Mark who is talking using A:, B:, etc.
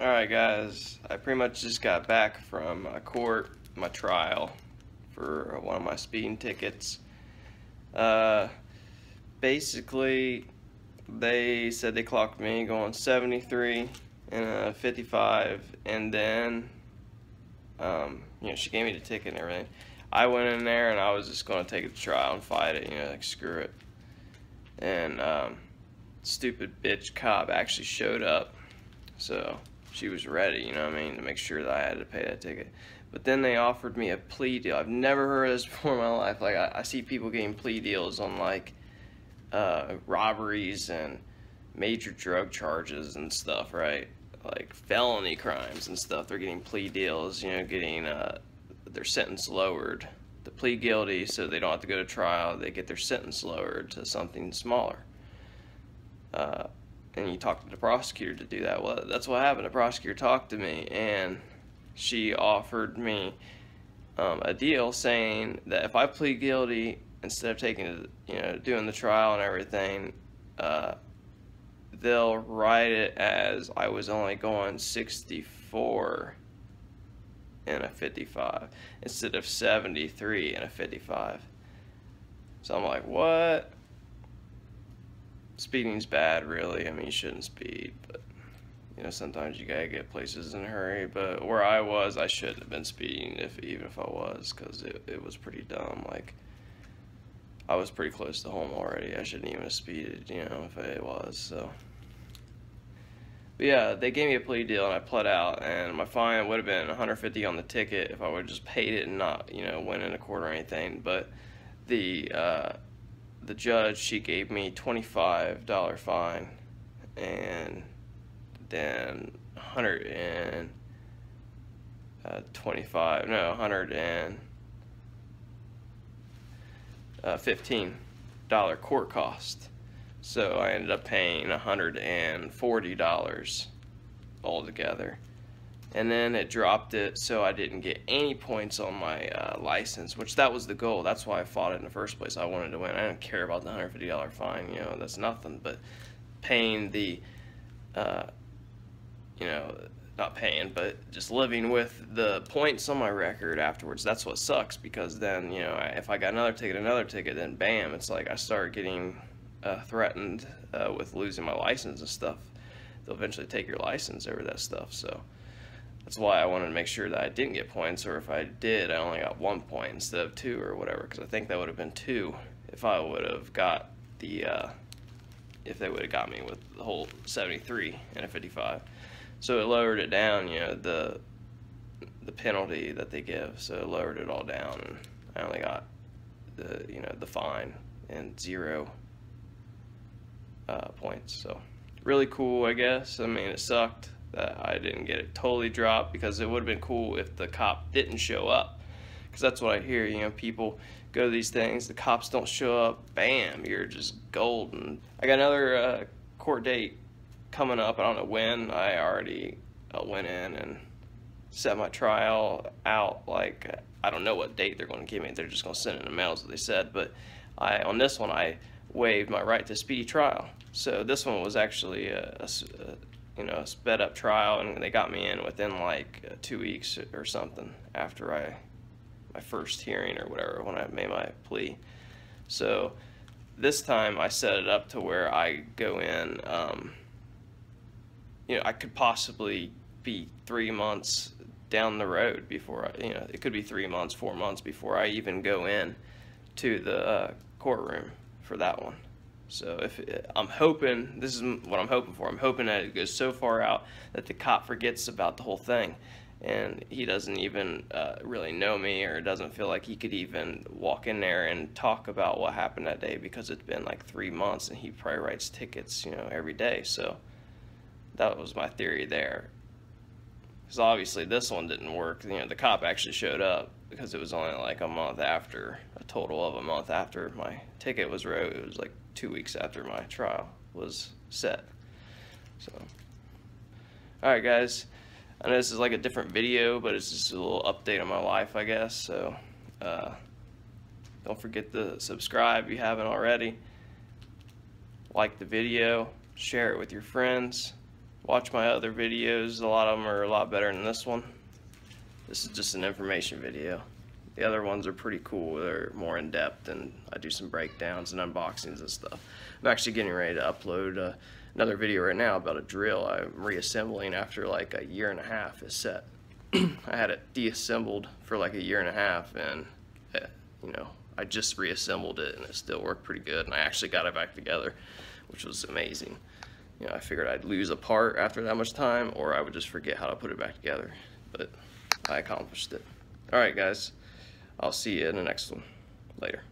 A: Alright guys, I pretty much just got back from my trial for one of my speeding tickets. Basically, they said they clocked me going 73 and a 55, and then, she gave me the ticket and everything. I went in there and I was just going to take it to trial and fight it, like screw it. And, stupid bitch cop actually showed up, so she was ready, to make sure that I had to pay that ticket. But then they offered me a plea deal. I've never heard of this before in my life. Like, I see people getting plea deals on, like, robberies and major drug charges and stuff, right? Like, felony crimes and stuff. They're getting plea deals, getting their sentence lowered. The plead guilty so they don't have to go to trial. They get their sentence lowered to something smaller. And you talk to the prosecutor to do that. Well, that's what happened. The prosecutor talked to me, and she offered me a deal saying that if I plead guilty, instead of taking, doing the trial and everything, they'll write it as I was only going 64 and a 55 instead of 73 and a 55. So I'm like, what? Speeding's bad, really. I mean, you shouldn't speed, but sometimes you gotta get places in a hurry. But where I was, I shouldn't have been speeding even if I was, because it was pretty dumb. Like, I was pretty close to home already. I shouldn't even have speeded, if I was. So, but yeah, they gave me a plea deal and I pled out, and my fine would have been $150 on the ticket if I would have just paid it and not, went into court or anything. But the judge, she gave me $25 fine, and then $115 court cost. So I ended up paying $140 altogether. And then it dropped it so I didn't get any points on my license, which that was the goal. That's why I fought it in the first place. I wanted to win. I didn't care about the $150 fine, that's nothing. But paying the, not paying, but just living with the points on my record afterwards, that's what sucks. Because then, if I got another ticket, then bam, it's like I start getting threatened with losing my license and stuff. They'll eventually take your license over that stuff, so that's why I wanted to make sure that I didn't get points, or if I did, I only got 1 point instead of 2 or whatever, because I think that would have been 2 if I would have got the, if they would have got me with the whole 73 and a 55. So it lowered it down, the penalty that they give, so it lowered it all down, and I only got the, the fine and 0 points. So really cool, I guess. I mean, it sucked that I didn't get it totally dropped, because it would have been cool if the cop didn't show up, because that's what I hear, people go to these things, the cops don't show up, bam, you're just golden. I got another court date coming up. I don't know when. I already went in and set my trial out. Like, I don't know what date they're going to give me. They're just going to send it in the mail, as they said. But on this one, I waived my right to speedy trial. So this one was actually a sped up trial, and they got me in within like 2 weeks or something after my first hearing or whatever, when I made my plea. So this time I set it up to where I go in, I could possibly be 3 months down the road before it could be 3 months, 4 months before I even go in to the courtroom for that one. So I'm hoping, this is what I'm hoping for. I'm hoping that it goes so far out that the cop forgets about the whole thing, and he doesn't even really know me, or doesn't feel like he could even walk in there and talk about what happened that day, because it's been like 3 months and he probably writes tickets, every day. So that was my theory there. Because obviously this one didn't work. The cop actually showed up, because it was only like a total of a month after my ticket was wrote. It was like 2 weeks after my trial was set. So, alright guys, I know this is like a different video, but it's just a little update on my life, I guess. So don't forget to subscribe if you haven't already. Like the video, share it with your friends, Watch my other videos. A lot of them are a lot better than this one. This is just an information video. The other ones are pretty cool. They're more in depth, and I do some breakdowns and unboxings and stuff. I'm actually getting ready to upload another video right now about a drill I'm reassembling after like a year and a half is set. I had it deassembled for like a year and a half, and you know, I just reassembled it and it still worked pretty good, and I actually got it back together, which was amazing. You know, I figured I'd lose a part after that much time, or I would just forget how to put it back together, but I accomplished it. Alright guys, I'll see you in the next one. Later.